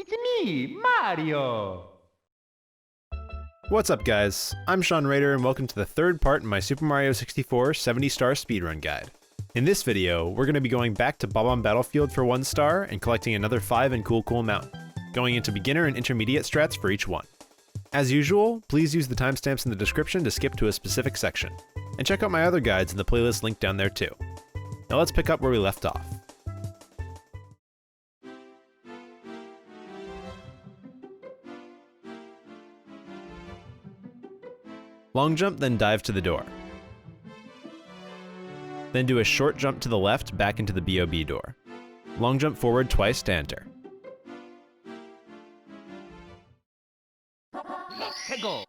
It's me, Mario! What's up guys, I'm Sean Rader and welcome to the third part in my Super Mario 64 70-star speedrun guide. In this video, we're going to be going back to Bob-Omb Battlefield for 1 star and collecting another 5 in Cool Cool Mountain, going into beginner and intermediate strats for each one. As usual, please use the timestamps in the description to skip to a specific section, and check out my other guides in the playlist linked down there too. Now let's pick up where we left off. Long jump, then dive to the door. Then do a short jump to the left back into the Bob door. Long jump forward twice to enter. Let's go!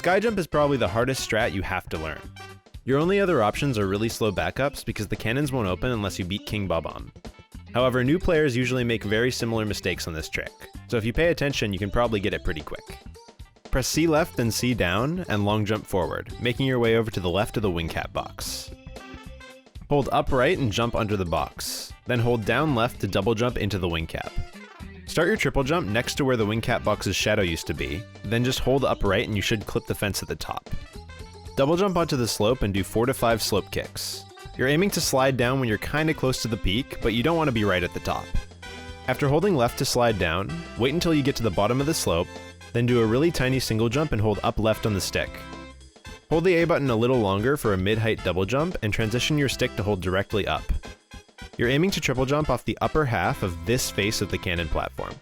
Skyjump is probably the hardest strat you have to learn. Your only other options are really slow backups because the cannons won't open unless you beat King Bob-Omb. However, new players usually make very similar mistakes on this trick, so if you pay attention you can probably get it pretty quick. Press C left then C down and long jump forward, making your way over to the left of the wing cap box. Hold up right and jump under the box, then hold down left to double jump into the wing cap. Start your triple jump next to where the wing cap box's shadow used to be, then just hold up right and you should clip the fence at the top. Double jump onto the slope and do 4 to 5 slope kicks. You're aiming to slide down when you're kinda close to the peak, but you don't want to be right at the top. After holding left to slide down, wait until you get to the bottom of the slope, then do a really tiny single jump and hold up left on the stick. Hold the A button a little longer for a mid-height double jump and transition your stick to hold directly up. You're aiming to triple jump off the upper half of this face of the cannon platform.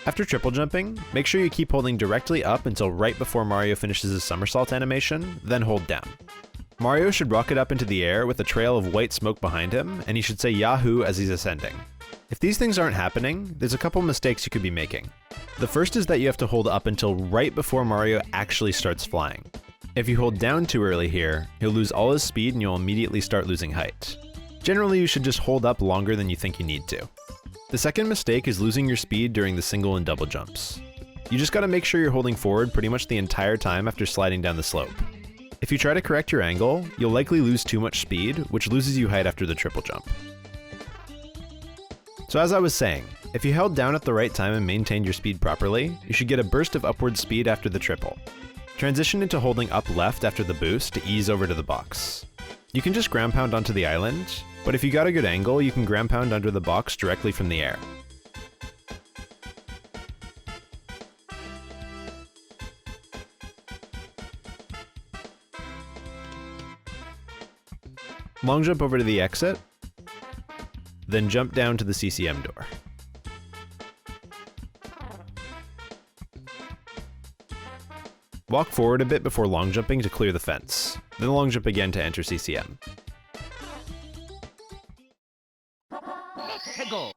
After triple jumping, make sure you keep holding directly up until right before Mario finishes his somersault animation, then hold down. Mario should rocket up into the air with a trail of white smoke behind him, and he should say Yahoo as he's ascending. If these things aren't happening, there's a couple mistakes you could be making. The first is that you have to hold up until right before Mario actually starts flying. If you hold down too early here, he'll lose all his speed and you'll immediately start losing height. Generally, you should just hold up longer than you think you need to. The second mistake is losing your speed during the single and double jumps. You just gotta make sure you're holding forward pretty much the entire time after sliding down the slope. If you try to correct your angle, you'll likely lose too much speed, which loses you height after the triple jump. So as I was saying, if you held down at the right time and maintained your speed properly, you should get a burst of upward speed after the triple. Transition into holding up left after the boost to ease over to the box. You can just ground pound onto the island, but if you got a good angle, you can ground pound under the box directly from the air. Long jump over to the exit, then jump down to the CCM door. Walk forward a bit before long jumping to clear the fence, then long jump again to enter CCM. Let's go!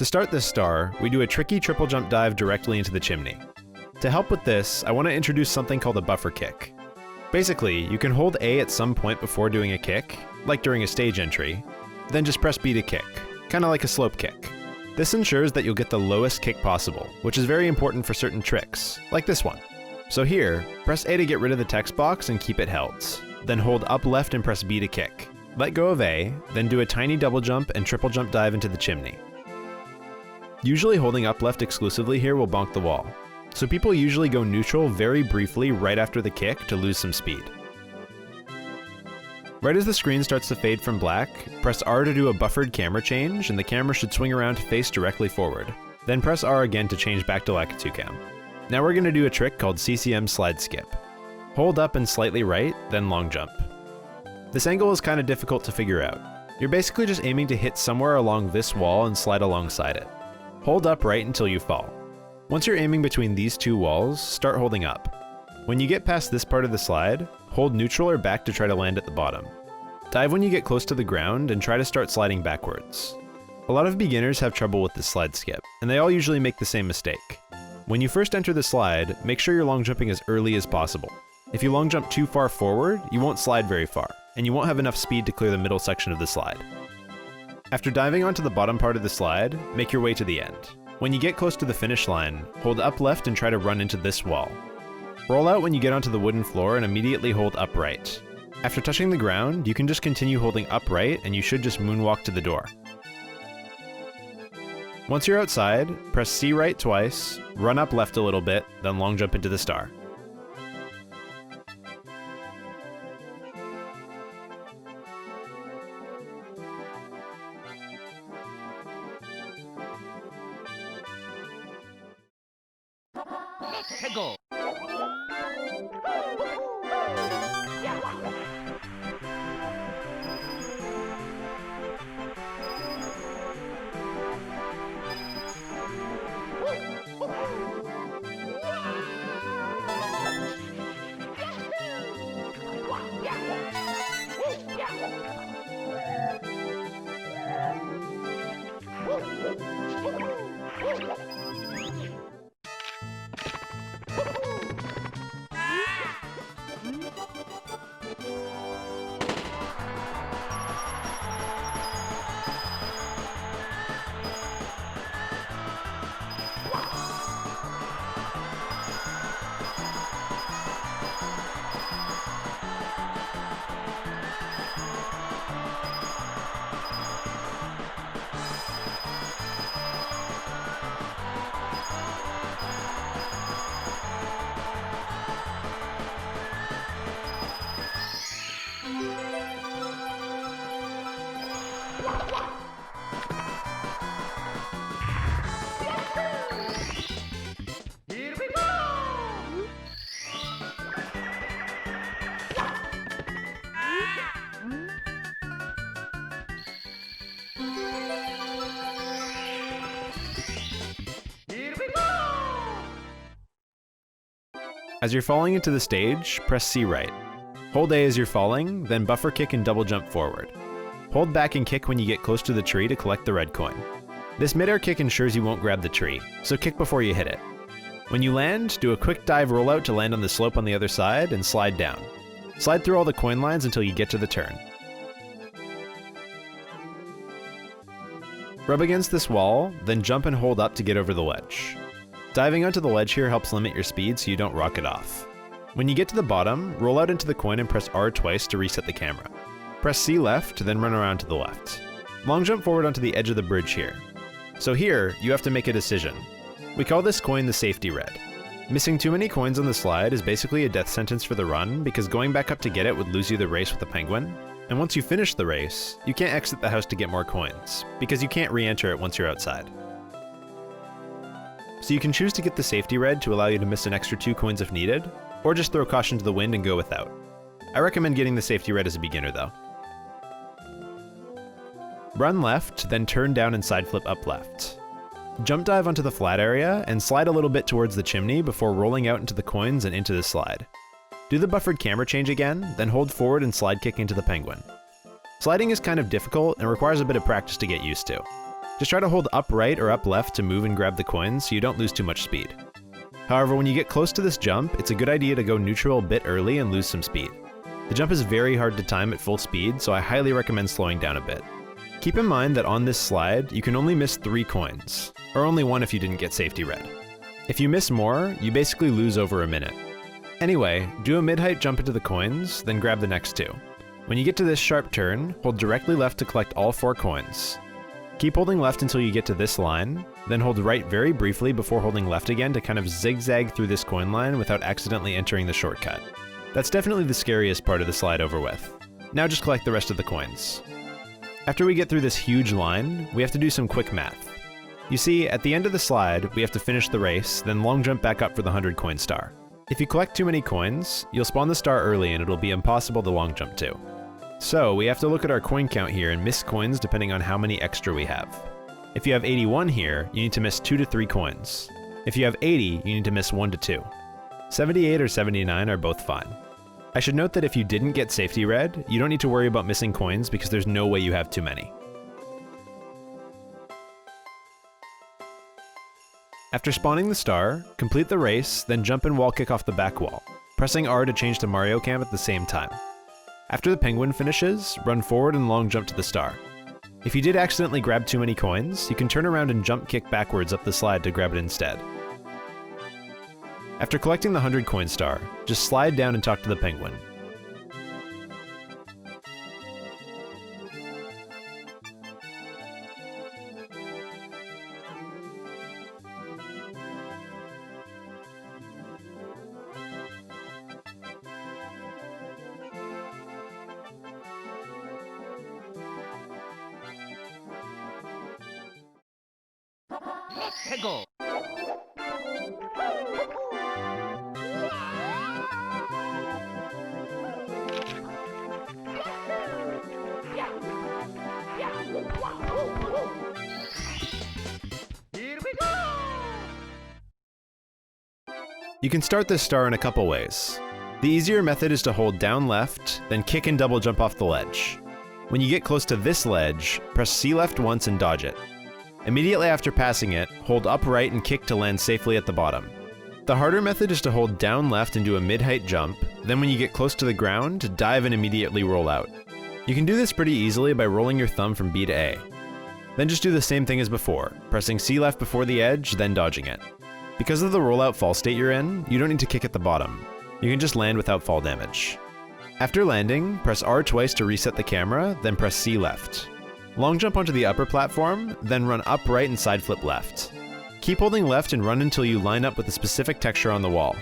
To start this star, we do a tricky triple jump dive directly into the chimney. To help with this, I want to introduce something called a buffer kick. Basically, you can hold A at some point before doing a kick, like during a stage entry, then just press B to kick, kinda like a slope kick. This ensures that you'll get the lowest kick possible, which is very important for certain tricks, like this one. So here, press A to get rid of the text box and keep it held, then hold up left and press B to kick. Let go of A, then do a tiny double jump and triple jump dive into the chimney. Usually holding up left exclusively here will bonk the wall, so people usually go neutral very briefly right after the kick to lose some speed. Right as the screen starts to fade from black, press R to do a buffered camera change and the camera should swing around to face directly forward. Then press R again to change back to Lakitu Cam. Now we're going to do a trick called CCM slide skip. Hold up and slightly right, then long jump. This angle is kind of difficult to figure out. You're basically just aiming to hit somewhere along this wall and slide alongside it. Hold up right until you fall. Once you're aiming between these two walls, start holding up. When you get past this part of the slide, hold neutral or back to try to land at the bottom. Dive when you get close to the ground and try to start sliding backwards. A lot of beginners have trouble with this slide skip, and they all usually make the same mistake. When you first enter the slide, make sure you're long jumping as early as possible. If you long jump too far forward, you won't slide very far, and you won't have enough speed to clear the middle section of the slide. After diving onto the bottom part of the slide, make your way to the end. When you get close to the finish line, hold up left and try to run into this wall. Roll out when you get onto the wooden floor and immediately hold up right. After touching the ground, you can just continue holding up right and you should just moonwalk to the door. Once you're outside, press C right twice, run up left a little bit, then long jump into the star. Let's go. Here we go! Here we go! As you're falling into the stage, press C right. Hold A as you're falling, then buffer kick and double jump forward. Hold back and kick when you get close to the tree to collect the red coin. This midair kick ensures you won't grab the tree, so kick before you hit it. When you land, do a quick dive rollout to land on the slope on the other side and slide down. Slide through all the coin lines until you get to the turn. Rub against this wall, then jump and hold up to get over the ledge. Diving onto the ledge here helps limit your speed so you don't rocket off. When you get to the bottom, roll out into the coin and press R twice to reset the camera. Press C left, then run around to the left. Long jump forward onto the edge of the bridge here. So here, you have to make a decision. We call this coin the safety red. Missing too many coins on the slide is basically a death sentence for the run because going back up to get it would lose you the race with the penguin. And once you finish the race, you can't exit the house to get more coins, because you can't re-enter it once you're outside. So you can choose to get the safety red to allow you to miss an extra 2 coins if needed, or just throw caution to the wind and go without. I recommend getting the safety red as a beginner though. Run left, then turn down and side flip up left. Jump dive onto the flat area and slide a little bit towards the chimney before rolling out into the coins and into the slide. Do the buffered camera change again, then hold forward and slide kick into the penguin. Sliding is kind of difficult and requires a bit of practice to get used to. Just try to hold up right or up left to move and grab the coins so you don't lose too much speed. However, when you get close to this jump, it's a good idea to go neutral a bit early and lose some speed. The jump is very hard to time at full speed, so I highly recommend slowing down a bit. Keep in mind that on this slide, you can only miss 3 coins, or only 1 if you didn't get safety red. If you miss more, you basically lose over a minute. Anyway, do a mid-height jump into the coins, then grab the next 2. When you get to this sharp turn, hold directly left to collect all 4 coins. Keep holding left until you get to this line, then hold right very briefly before holding left again to kind of zigzag through this coin line without accidentally entering the shortcut. That's definitely the scariest part of the slide over with. Now just collect the rest of the coins. After we get through this huge line, we have to do some quick math. You see, at the end of the slide, we have to finish the race, then long jump back up for the 100 coin star. If you collect too many coins, you'll spawn the star early and it'll be impossible to long jump to. So we have to look at our coin count here and miss coins depending on how many extra we have. If you have 81 here, you need to miss 2 to 3 coins. If you have 80, you need to miss 1 to 2. 78 or 79 are both fine. I should note that if you didn't get safety red, you don't need to worry about missing coins because there's no way you have too many. After spawning the star, complete the race, then jump and wall kick off the back wall, pressing R to change to Mario Cam at the same time. After the penguin finishes, run forward and long jump to the star. If you did accidentally grab too many coins, you can turn around and jump kick backwards up the slide to grab it instead. After collecting the 100 coin star, just slide down and talk to the penguin. Let's go. Here we go. You can start this star in a couple ways. The easier method is to hold down left, then kick and double jump off the ledge. When you get close to this ledge, press C left once and dodge it. Immediately after passing it, hold up right and kick to land safely at the bottom. The harder method is to hold down left and do a mid-height jump, then when you get close to the ground, dive and immediately roll out. You can do this pretty easily by rolling your thumb from B to A. Then just do the same thing as before, pressing C left before the edge, then dodging it. Because of the rollout fall state you're in, you don't need to kick at the bottom. You can just land without fall damage. After landing, press R twice to reset the camera, then press C left. Long jump onto the upper platform, then run up right and side flip left. Keep holding left and run until you line up with a specific texture on the wall.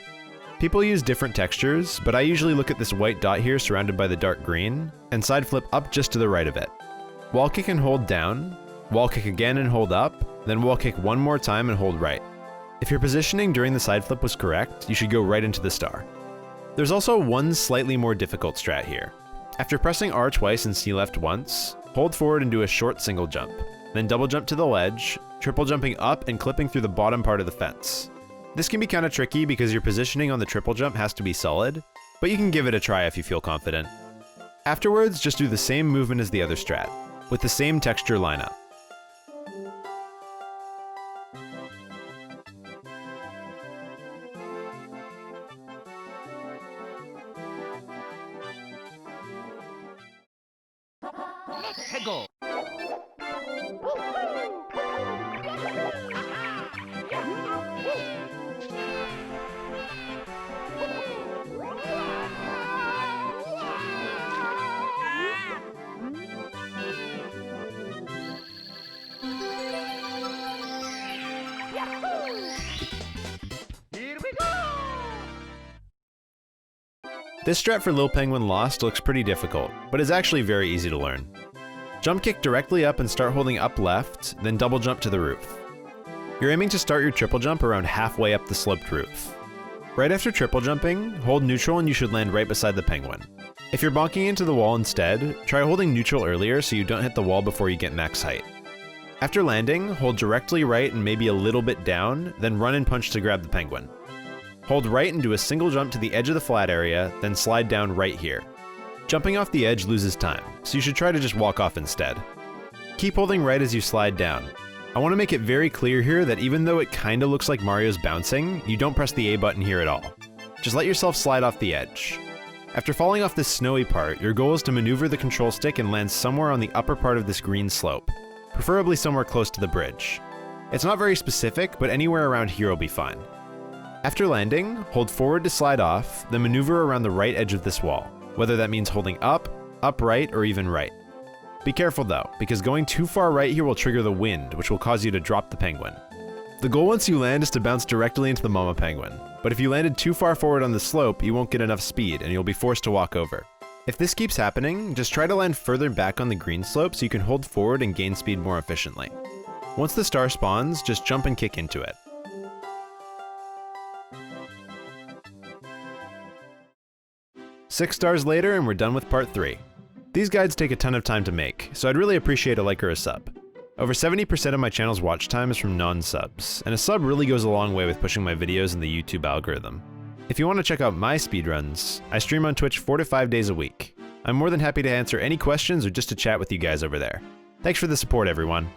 People use different textures, but I usually look at this white dot here surrounded by the dark green, and side flip up just to the right of it. Wall kick and hold down, wall kick again and hold up, then wall kick one more time and hold right. If your positioning during the side flip was correct, you should go right into the star. There's also one slightly more difficult strat here. After pressing R twice and C left once, hold forward and do a short single jump, then double jump to the ledge, triple jumping up and clipping through the bottom part of the fence. This can be kind of tricky because your positioning on the triple jump has to be solid, but you can give it a try if you feel confident. Afterwards, just do the same movement as the other strat, with the same texture lineup. Let's go. Here we go. This strat for Lil Penguin Lost looks pretty difficult, but is actually very easy to learn. Jump kick directly up and start holding up left, then double jump to the roof. You're aiming to start your triple jump around halfway up the sloped roof. Right after triple jumping, hold neutral and you should land right beside the penguin. If you're bonking into the wall instead, try holding neutral earlier so you don't hit the wall before you get max height. After landing, hold directly right and maybe a little bit down, then run and punch to grab the penguin. Hold right and do a single jump to the edge of the flat area, then slide down right here. Jumping off the edge loses time, so you should try to just walk off instead. Keep holding right as you slide down. I want to make it very clear here that even though it kinda looks like Mario's bouncing, you don't press the A button here at all. Just let yourself slide off the edge. After falling off this snowy part, your goal is to maneuver the control stick and land somewhere on the upper part of this green slope, preferably somewhere close to the bridge. It's not very specific, but anywhere around here will be fine. After landing, hold forward to slide off, then maneuver around the right edge of this wall, whether that means holding up, right, or even right. Be careful though, because going too far right here will trigger the wind, which will cause you to drop the penguin. The goal once you land is to bounce directly into the mama penguin, but if you landed too far forward on the slope, you won't get enough speed and you'll be forced to walk over. If this keeps happening, just try to land further back on the green slope so you can hold forward and gain speed more efficiently. Once the star spawns, just jump and kick into it. Six stars later and we're done with part 3. These guides take a ton of time to make, so I'd really appreciate a like or a sub. Over 70% of my channel's watch time is from non-subs, and a sub really goes a long way with pushing my videos in the YouTube algorithm. If you want to check out my speedruns, I stream on Twitch 4 to 5 days a week. I'm more than happy to answer any questions or just to chat with you guys over there. Thanks for the support, everyone.